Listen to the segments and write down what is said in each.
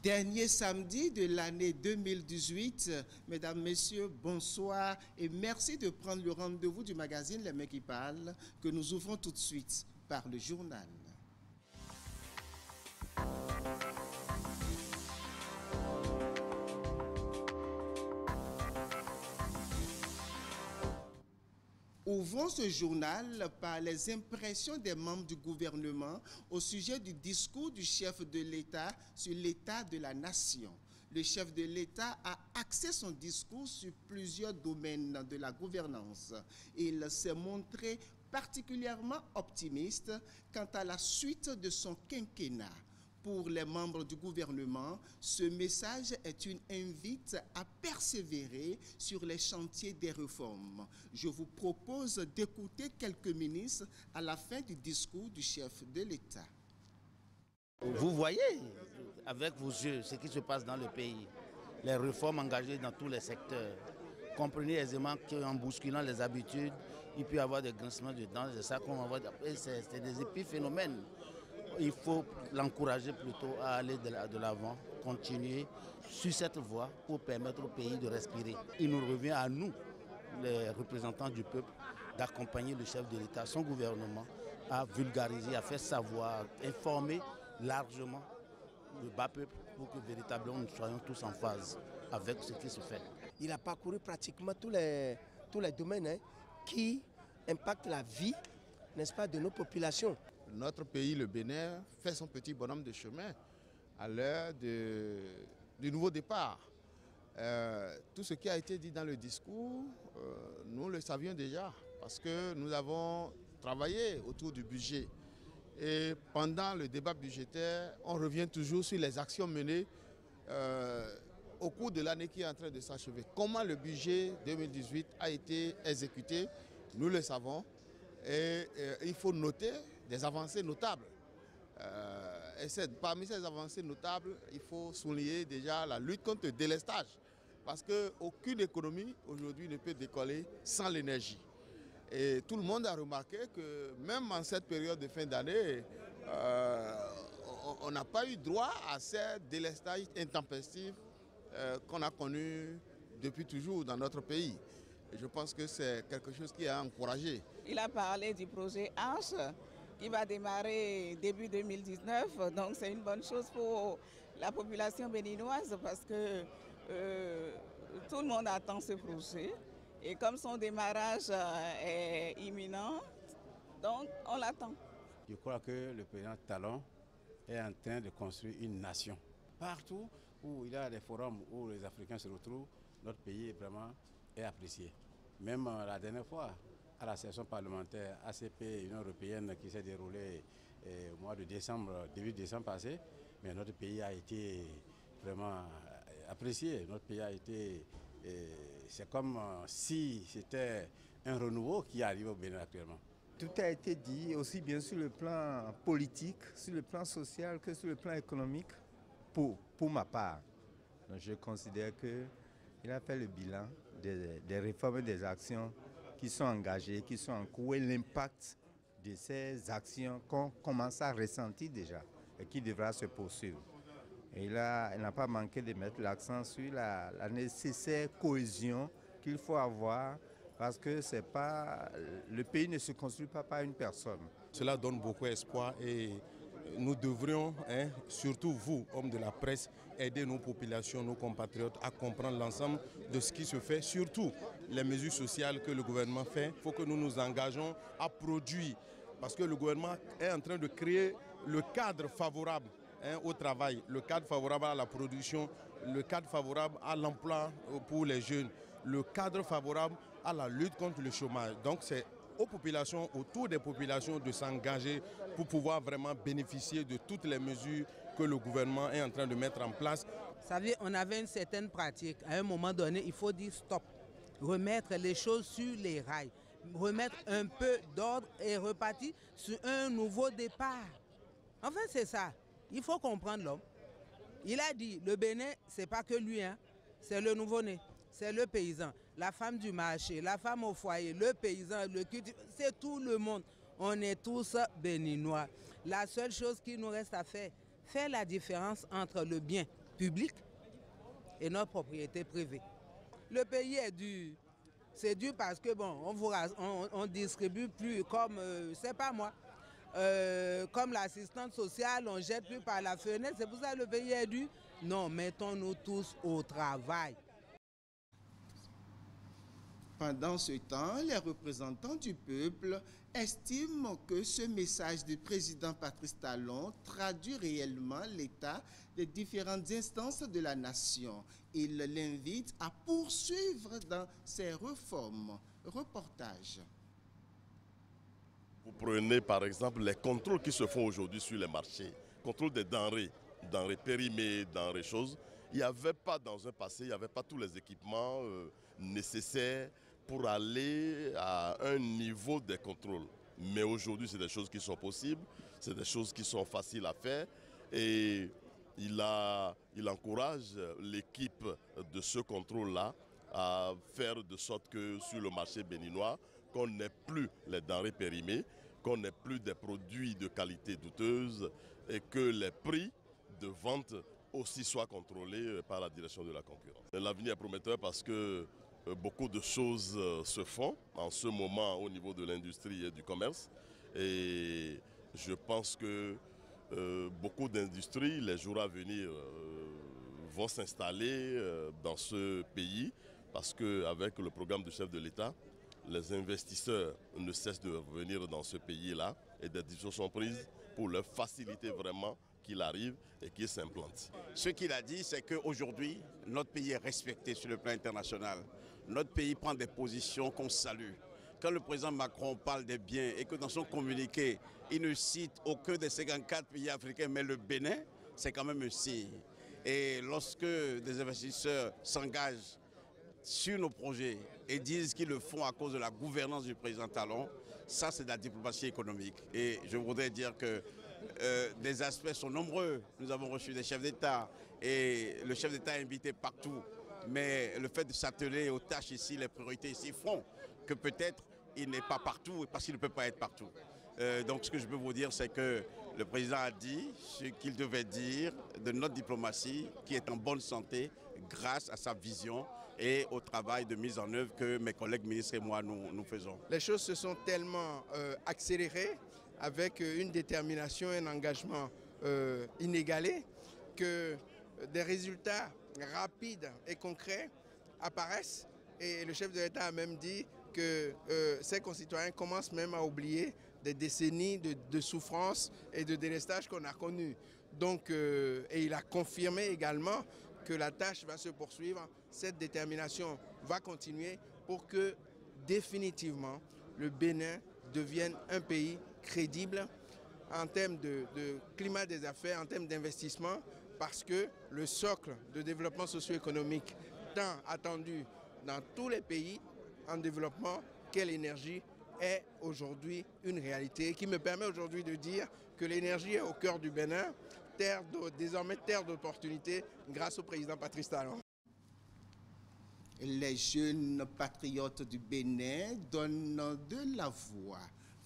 Dernier samedi de l'année 2018. Mesdames, Messieurs, bonsoir et merci de prendre le rendez-vous du magazine Les Mains qui parlent que nous ouvrons tout de suite par le journal. Ouvrons ce journal par les impressions des membres du gouvernement au sujet du discours du chef de l'État sur l'état de la nation. Le chef de l'État a axé son discours sur plusieurs domaines de la gouvernance. Il s'est montré particulièrement optimiste quant à la suite de son quinquennat. Pour les membres du gouvernement, ce message est une invite à persévérer sur les chantiers des réformes. Je vous propose d'écouter quelques ministres à la fin du discours du chef de l'État. Vous voyez avec vos yeux ce qui se passe dans le pays, les réformes engagées dans tous les secteurs. Comprenez aisément qu'en bousculant les habitudes, il peut y avoir des grincements de dents, c'est des épiphénomènes. Il faut l'encourager plutôt à aller de l'avant, continuer sur cette voie pour permettre au pays de respirer. Il nous revient à nous, les représentants du peuple, d'accompagner le chef de l'État, son gouvernement, à vulgariser, à faire savoir, informer largement le bas peuple pour que véritablement nous soyons tous en phase avec ce qui se fait. Il a parcouru pratiquement tous les domaines qui impactent la vie, n'est-ce pas, de nos populations. Notre pays, le Bénin, fait son petit bonhomme de chemin à l'heure du nouveau départ. Tout ce qui a été dit dans le discours, nous le savions déjà parce que nous avons travaillé autour du budget. Et pendant le débat budgétaire, on revient toujours sur les actions menées au cours de l'année qui est en train de s'achever. Comment le budget 2018 a été exécuté, nous le savons. Et il faut noter des avancées notables. Parmi ces avancées notables, il faut souligner déjà la lutte contre le délestage. Parce qu'aucune économie aujourd'hui ne peut décoller sans l'énergie. Et tout le monde a remarqué que même en cette période de fin d'année, on n'a pas eu droit à ces délestages intempestifs qu'on a connus depuis toujours dans notre pays. Et je pense que c'est quelque chose qui a encouragé. Il a parlé du projet Arche qui va démarrer début 2019. Donc c'est une bonne chose pour la population béninoise parce que tout le monde attend ce projet. Et comme son démarrage est imminent, donc on l'attend. Je crois que le président Talon est en train de construire une nation. Partout où il y a des forums où les Africains se retrouvent, notre pays vraiment est apprécié. Même la dernière fois, à la session parlementaire ACP Union européenne qui s'est déroulée au mois de décembre, début décembre passé, mais notre pays a été vraiment apprécié. Notre pays a été, c'est comme si c'était un renouveau qui arrive au Bénin actuellement. Tout a été dit, aussi bien sur le plan politique, sur le plan social que sur le plan économique, pour ma part. Donc je considère qu'il a fait le bilan des réformes et des actions qui sont engagées, qui sont en cours, et l'impact de ces actions qu'on commence à ressentir déjà et qui devra se poursuivre. Et il n'a pas manqué de mettre l'accent sur la nécessaire cohésion qu'il faut avoir parce que le pays ne se construit pas par une personne. Cela donne beaucoup d'espoir et nous devrions, surtout vous, hommes de la presse, aider nos populations, nos compatriotes à comprendre l'ensemble de ce qui se fait, surtout les mesures sociales que le gouvernement fait. Il faut que nous nous engageons à produire parce que le gouvernement est en train de créer le cadre favorable au travail, le cadre favorable à la production, le cadre favorable à l'emploi pour les jeunes, le cadre favorable à la lutte contre le chômage. Donc c'est aux populations, autour des populations de s'engager pour pouvoir vraiment bénéficier de toutes les mesures que le gouvernement est en train de mettre en place. Vous savez, on avait une certaine pratique. À un moment donné, il faut dire stop, remettre les choses sur les rails, remettre un peu d'ordre et repartir sur un nouveau départ. Enfin, c'est ça. Il faut comprendre l'homme. Il a dit, le Bénin, ce n'est pas que lui, c'est le nouveau-né. C'est le paysan, la femme du marché, la femme au foyer, le paysan, le cultivateur, c'est tout le monde. On est tous béninois. La seule chose qui nous reste à faire la différence entre le bien publique et notre propriété privée. Le pays est dur. C'est dur parce que bon, on distribue plus comme, c'est pas moi, comme l'assistante sociale, on jette plus par la fenêtre. C'est pour ça que le pays est dur. Non, mettons-nous tous au travail. Pendant ce temps, les représentants du peuple estiment que ce message du président Patrice Talon traduit réellement l'état des différentes instances de la nation. Il l'invite à poursuivre dans ses réformes. Reportage. Vous prenez par exemple les contrôles qui se font aujourd'hui sur les marchés, contrôle des denrées périmées, denrées choses. Il n'y avait pas dans un passé, il n'y avait pas tous les équipements nécessaires pour aller à un niveau de contrôle. Mais aujourd'hui, c'est des choses qui sont possibles, c'est des choses qui sont faciles à faire. Et il encourage l'équipe de ce contrôle-là à faire de sorte que sur le marché béninois, qu'on n'ait plus les denrées périmées, qu'on n'ait plus des produits de qualité douteuse et que les prix de vente aussi soient contrôlés par la direction de la concurrence. L'avenir est prometteur parce que beaucoup de choses se font en ce moment au niveau de l'industrie et du commerce. Et je pense que beaucoup d'industries, les jours à venir, vont s'installer dans ce pays parce qu'avec le programme du chef de l'État, les investisseurs ne cessent de venir dans ce pays-là et des décisions sont prises pour leur faciliter vraiment qu'il arrive et qu'il s'implante. Ce qu'il a dit, c'est qu'aujourd'hui, notre pays est respecté sur le plan international. Notre pays prend des positions qu'on salue. Quand le président Macron parle des biens et que dans son communiqué, il ne cite aucun des 54 pays africains, mais le Bénin, c'est quand même un signe. Et lorsque des investisseurs s'engagent sur nos projets et disent qu'ils le font à cause de la gouvernance du président Talon, ça c'est de la diplomatie économique. Et je voudrais dire que des aspects sont nombreux. Nous avons reçu des chefs d'État et le chef d'État est invité partout. Mais le fait de s'atteler aux tâches ici, les priorités ici font que peut-être il n'est pas partout parce qu'il ne peut pas être partout. Donc ce que je peux vous dire, c'est que le président a dit ce qu'il devait dire de notre diplomatie qui est en bonne santé grâce à sa vision et au travail de mise en œuvre que mes collègues ministres et moi nous faisons. Les choses se sont tellement accélérées avec une détermination et un engagement inégalé que des résultats rapides et concrets apparaissent. Et le chef de l'État a même dit que ses concitoyens commencent même à oublier des décennies de souffrance et de délestage qu'on a connus. Donc, et il a confirmé également que la tâche va se poursuivre, cette détermination va continuer pour que définitivement le Bénin devienne un pays crédible en termes de climat des affaires, en termes d'investissement, parce que le socle de développement socio-économique tant attendu dans tous les pays en développement qu'est l'énergie est aujourd'hui une réalité qui me permet aujourd'hui de dire que l'énergie est au cœur du Bénin, désormais terre d'opportunités grâce au président Patrice Talon. Les jeunes patriotes du Bénin donnent de la voix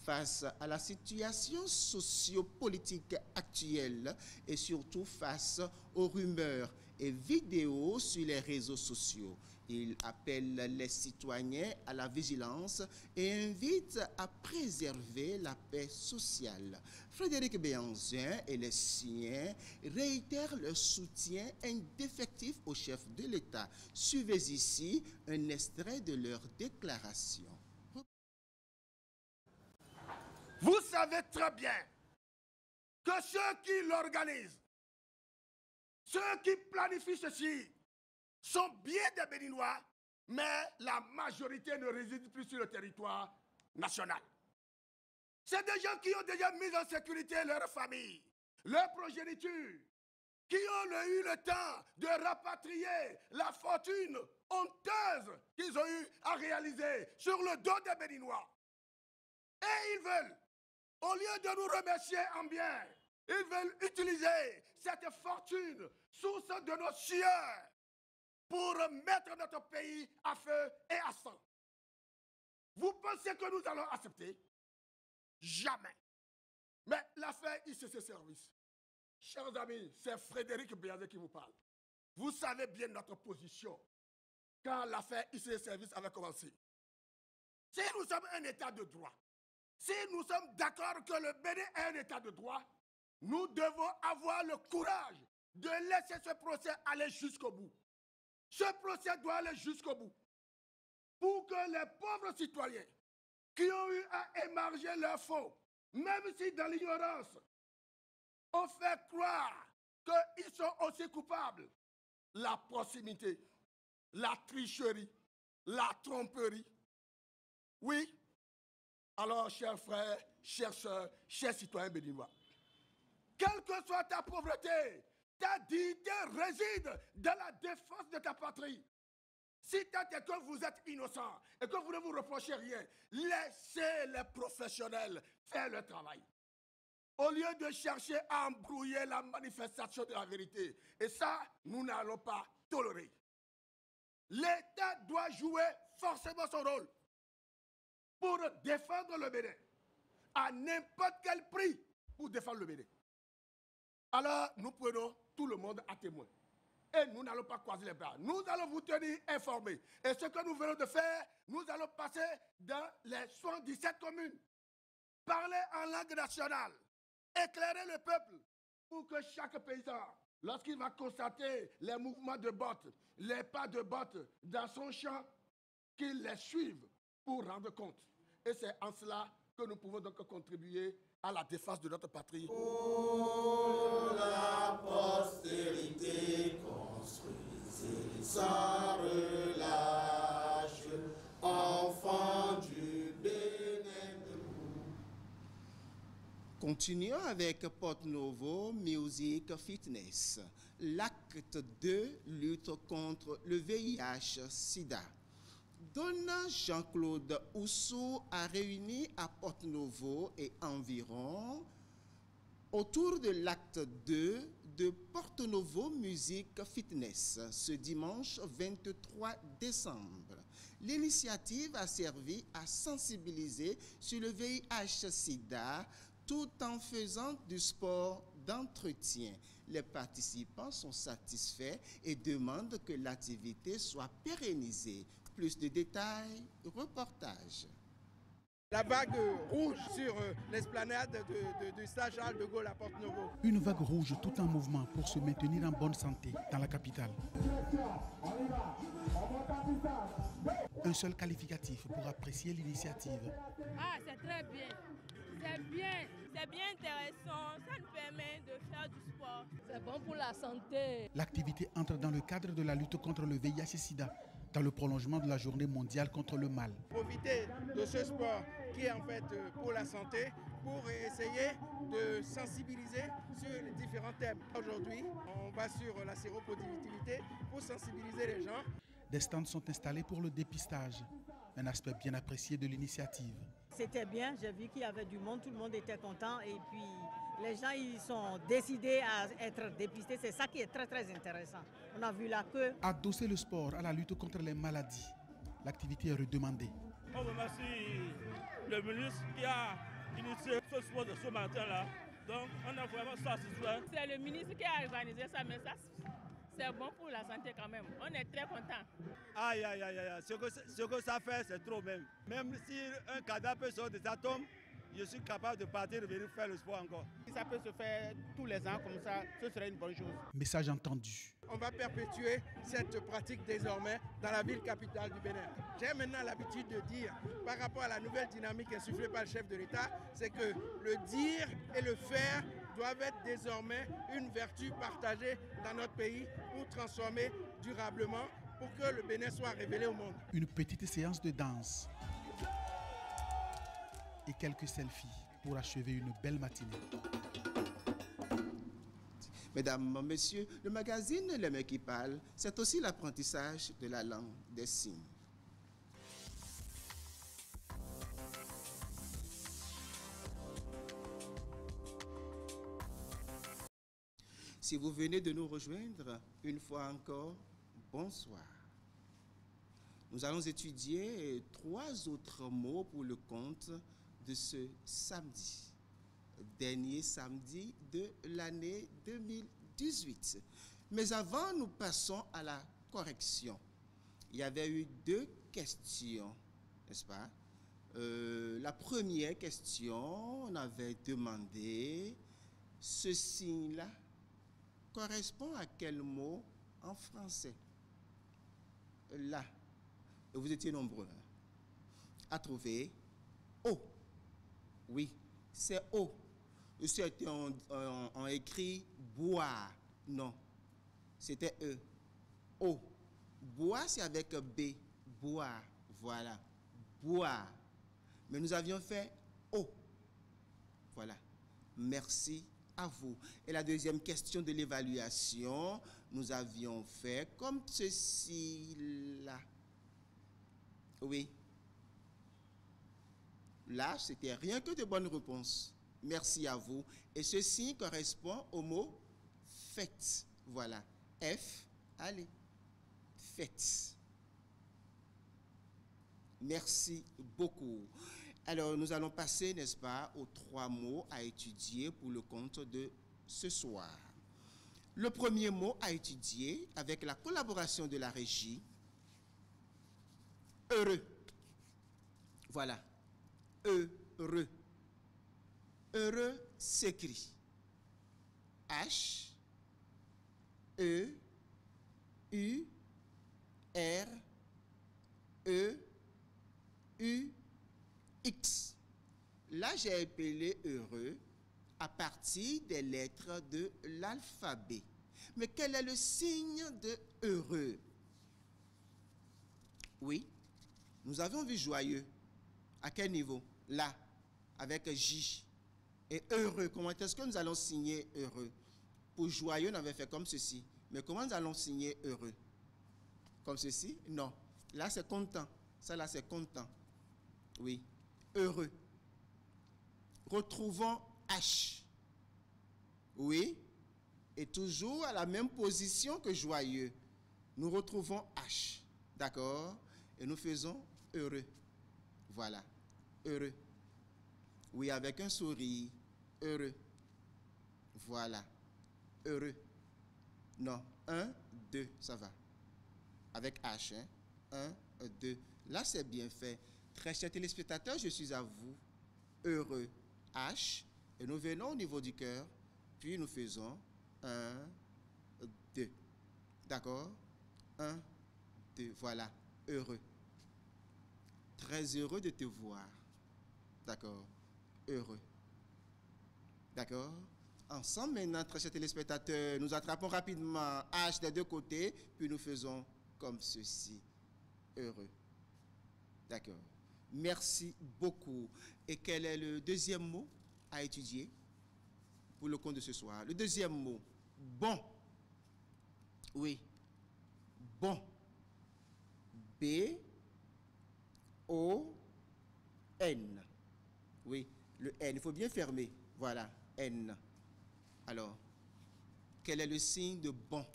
face à la situation sociopolitique actuelle et surtout face aux rumeurs et vidéos sur les réseaux sociaux. Il appelle les citoyens à la vigilance et invite à préserver la paix sociale. Frédéric Béhanzin et les siens réitèrent leur soutien indéfectible au chef de l'État. Suivez ici un extrait de leur déclaration. Vous savez très bien que ceux qui l'organisent, ceux qui planifient ceci, sont bien des Béninois, mais la majorité ne réside plus sur le territoire national. C'est des gens qui ont déjà mis en sécurité leur famille, leur progéniture, qui ont eu le temps de rapatrier la fortune honteuse qu'ils ont eu à réaliser sur le dos des Béninois. Et ils veulent, au lieu de nous remercier en bien, ils veulent utiliser cette fortune, source de nos sueurs, pour mettre notre pays à feu et à sang. Vous pensez que nous allons accepter? Jamais. Mais l'affaire ICC Service, chers amis, c'est Frédéric Béhanzin qui vous parle. vous savez bien notre position quand l'affaire ICE Service avait commencé. Si nous sommes un État de droit, si nous sommes d'accord que le Bénin est un État de droit, nous devons avoir le courage de laisser ce procès aller jusqu'au bout. Ce procès doit aller jusqu'au bout pour que les pauvres citoyens qui ont eu à émarger leurs fonds, même si dans l'ignorance, on fait croire qu'ils sont aussi coupables, la proximité, la tricherie, la tromperie. Oui, alors chers frères, chères sœurs, chers citoyens béninois, quelle que soit ta pauvreté, ta dignité réside dans la défense de ta patrie. Si tant est que vous êtes innocent et que vous ne vous reprochez rien, laissez les professionnels faire le travail. Au lieu de chercher à embrouiller la manifestation de la vérité. Et ça, nous n'allons pas tolérer. L'État doit jouer forcément son rôle pour défendre le Bénin, à n'importe quel prix pour défendre le Bénin. Alors, nous prenons tout le monde à témoin. Et nous n'allons pas croiser les bras. Nous allons vous tenir informés. Et ce que nous venons de faire, nous allons passer dans les 77 communes. Parler en langue nationale. Éclairer le peuple pour que chaque paysan, lorsqu'il va constater les mouvements de bottes, les pas de bottes dans son champ, qu'il les suive pour rendre compte. Et c'est en cela que nous pouvons donc contribuer à la défense de notre patrie. Pour la postérité, construisez sans relâche, enfants du Bénin. Continuons avec Porte Novo Music Fitness. L'acte 2 lutte contre le VIH-Sida. Donna Jean-Claude Oussou a réuni à Porte Novo et environ autour de l'acte 2 de Porte Novo Music Fitness ce dimanche 23 décembre. L'initiative a servi à sensibiliser sur le VIH-Sida tout en faisant du sport d'entretien. Les participants sont satisfaits et demandent que l'activité soit pérennisée. Plus de détails, reportage. La vague rouge sur l'esplanade du stade Charles de Gaulle à Porte Novo. Une vague rouge tout en mouvement pour se maintenir en bonne santé dans la capitale. Un seul qualificatif pour apprécier l'initiative. Ah, c'est très bien. C'est bien intéressant. Ça nous permet de faire du sport. C'est bon pour la santé. L'activité entre dans le cadre de la lutte contre le VIH-Sida, dans le prolongement de la journée mondiale contre le mal. Profiter de ce sport qui est en fait pour la santé, pour essayer de sensibiliser sur les différents thèmes. Aujourd'hui, on va sur la séropositivité pour sensibiliser les gens. Des stands sont installés pour le dépistage, un aspect bien apprécié de l'initiative. C'était bien, j'ai vu qu'il y avait du monde, tout le monde était content et puis les gens ils sont décidés à être dépistés, c'est ça qui est très très intéressant. On a vu la queue. Adosser le sport à la lutte contre les maladies, l'activité est redemandée. On remercie le ministre qui a initié ce sport de ce matin-là, donc on a vraiment satisfait. C'est le ministre qui a organisé ça, mais ça c'est bon pour la santé quand même. On est très contents. Aïe, aïe, aïe, aïe. Ce que ça fait, c'est trop même. Même si un cadavre peut sortir des atomes, je suis capable de partir et venir faire le sport encore. Si ça peut se faire tous les ans comme ça, ce serait une bonne chose. Message entendu. On va perpétuer cette pratique désormais dans la ville capitale du Bénin. J'ai maintenant l'habitude de dire, par rapport à la nouvelle dynamique insufflée par le chef de l'État, c'est que le dire et le faire doivent être désormais une vertu partagée dans notre pays pour transformer durablement, pour que le Bénin soit révélé au monde. Une petite séance de danse et quelques selfies pour achever une belle matinée. Mesdames, Messieurs, le magazine Les Mains qui parlent, c'est aussi l'apprentissage de la langue des signes. Si vous venez de nous rejoindre, une fois encore, bonsoir. Nous allons étudier 3 autres mots pour le compte de ce samedi, dernier samedi de l'année 2018. Mais avant, nous passons à la correction. Il y avait eu 2 questions, n'est-ce pas? La première question, on avait demandé ce signe-là correspond à quel mot en français? Là. Et vous étiez nombreux à trouver O. Oui, c'est O. C'était on écrit boire. Non, c'était E. O. Boire, c'est avec B. Boire. Voilà. Boire. Mais nous avions fait O. Voilà. Merci à vous. Et la deuxième question de l'évaluation, nous avions fait comme ceci là. Oui. Là, c'était rien que de bonnes réponses. Merci à vous. Et ceci correspond au mot fête. Voilà. F, allez. Fête. Merci beaucoup. Alors, nous allons passer, n'est-ce pas, aux 3 mots à étudier pour le compte de ce soir. Le premier mot à étudier, avec la collaboration de la régie, heureux. Voilà. Heureux. Heureux s'écrit H, E, U, R, E, U, X. Là, j'ai appelé heureux à partir des lettres de l'alphabet. Mais quel est le signe de heureux? Oui, nous avons vu joyeux. À quel niveau? Là, avec J. Et heureux, comment est-ce que nous allons signer heureux? Pour joyeux, on avait fait comme ceci. Mais comment nous allons signer heureux? Comme ceci? Non. Là, c'est content. Ça, là, c'est content. Oui. Heureux. Retrouvons H. Oui. Et toujours à la même position que joyeux. Nous retrouvons H. D'accord? Et nous faisons heureux. Voilà. Heureux. Oui, avec un sourire. Heureux. Voilà. Heureux. Non. 1, 2, ça va. Avec H. Hein? 1, 2. Là, c'est bien fait. Très chers téléspectateurs, je suis à vous. Heureux. H. Et nous venons au niveau du cœur. Puis nous faisons 1, 2. D'accord? 1, 2. Voilà. Heureux. Très heureux de te voir. D'accord? Heureux. D'accord? Ensemble maintenant, très chers téléspectateurs, nous attrapons rapidement H des 2 côtés, puis nous faisons comme ceci. Heureux. D'accord. Merci beaucoup. Et quel est le deuxième mot à étudier pour le compte de ce soir? Le deuxième mot, bon. Oui. Bon. B, O, N. Oui, le N. Il faut bien fermer. Voilà, N. Alors, quel est le signe de bon?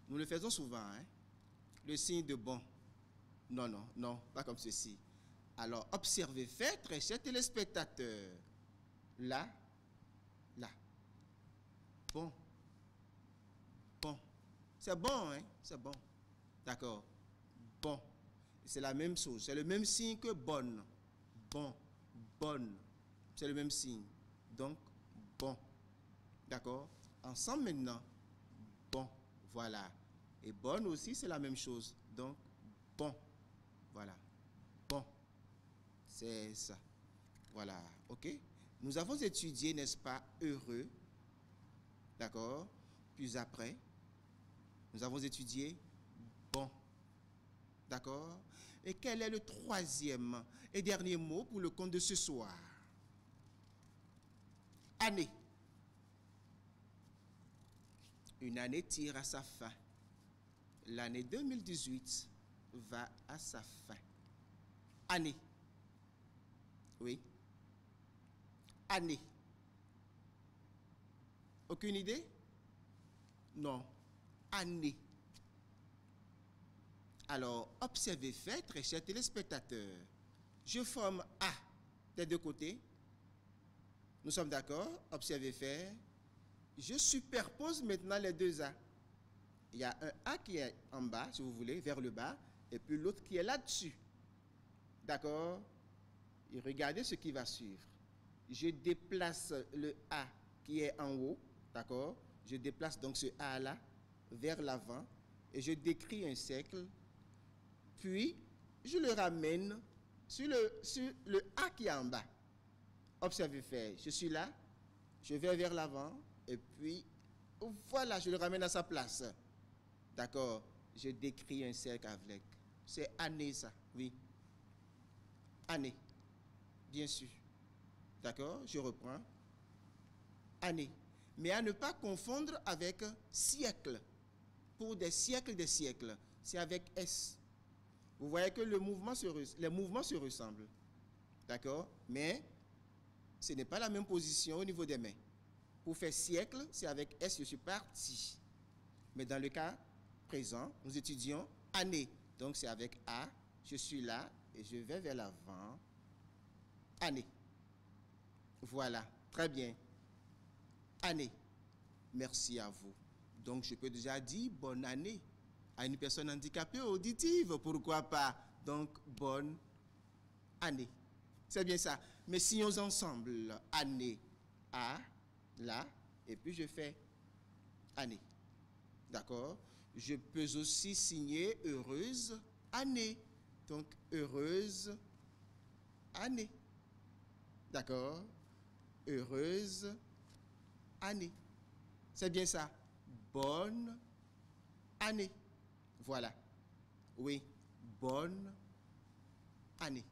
Nous le faisons souvent, hein? Le signe de bon. Non, non, non, pas comme ceci. Alors, observez, faites, très chers téléspectateurs. Là, là. Bon. Bon. C'est bon, hein? C'est bon. D'accord. Bon. C'est la même chose. C'est le même signe que bonne. Bon. Bonne. C'est le même signe. Donc, bon. D'accord? Ensemble maintenant. Bon. Voilà. Et bonne aussi, c'est la même chose. Donc, bon. Voilà. Bon. C'est ça. Voilà. OK? Nous avons étudié, n'est-ce pas, heureux. D'accord? Puis après, nous avons étudié bon. D'accord? Et quel est le troisième et dernier mot pour le compte de ce soir? Année. Une année tire à sa fin. L'année 2018 va à sa fin. Année. Oui. Année. Aucune idée? Non. Année. Alors, observez, faites, très chers téléspectateurs. Je forme A des 2 côtés. Nous sommes d'accord? Observez, faire. Je superpose maintenant les 2 A. Il y a un A qui est en bas, si vous voulez, vers le bas, et puis l'autre qui est là-dessus. D'accord? Et regardez ce qui va suivre. Je déplace le A qui est en haut, d'accord? Je déplace donc ce A-là vers l'avant et je décris un cercle, puis je le ramène sur le A qui est en bas. Observez faire. Je suis là, je vais vers l'avant et puis voilà, je le ramène à sa place. D'accord? Je décris un cercle avec. C'est année ça, oui. Année, bien sûr. D'accord? Je reprends. Année. Mais à ne pas confondre avec siècle. Pour des siècles, c'est avec S. Vous voyez que les mouvements se ressemblent. D'accord? Mais ce n'est pas la même position au niveau des mains. Pour faire siècle, c'est avec S, je suis parti. Mais dans le cas présent, nous étudions année. Donc c'est avec A, je suis là et je vais vers l'avant. Année. Voilà, très bien. Année. Merci à vous. Donc je peux déjà dire bonne année à une personne handicapée auditive, pourquoi pas? Donc bonne année. C'est bien ça. Mais signons ensemble année A, là, et puis je fais année. D'accord? Je peux aussi signer heureuse année. Donc heureuse année. D'accord? Heureuse année. C'est bien ça. Bonne année. Voilà. Oui, bonne année.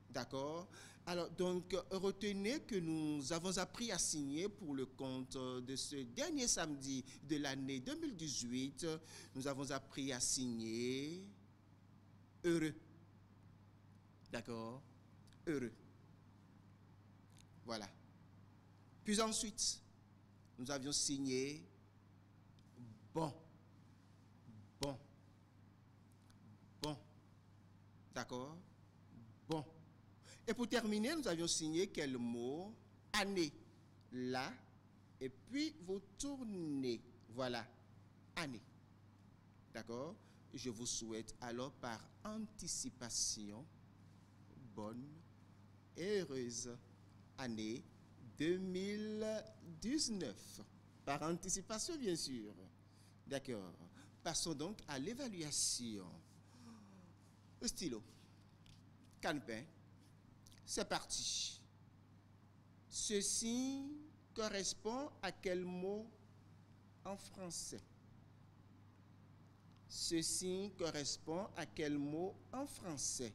D'accord? Alors, donc, retenez que nous avons appris à signer pour le compte de ce dernier samedi de l'année 2018. Nous avons appris à signer heureux. D'accord? Heureux. Voilà. Puis ensuite, nous avions signé bon. Bon. Bon. D'accord? Bon. Et pour terminer, nous avions signé quel mot? Année. Là. Et puis, vous tournez. Voilà. Année. D'accord? Je vous souhaite alors par anticipation bonne et heureuse année 2019. Par anticipation, bien sûr. D'accord. Passons donc à l'évaluation. Le stylo. Calepin. C'est parti. Ceci correspond à quel mot en français? Ceci correspond à quel mot en français?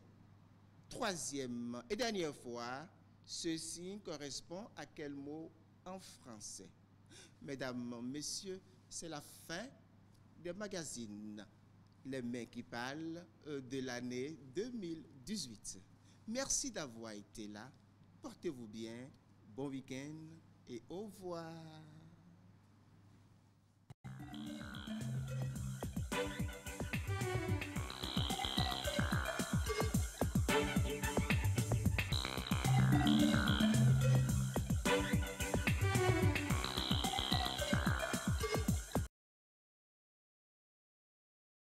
Troisième et dernière fois, ceci correspond à quel mot en français? Mesdames, messieurs, c'est la fin des magazines Les Mains qui parlent de l'année 2018. Merci d'avoir été là. Portez-vous bien. Bon week-end et au revoir.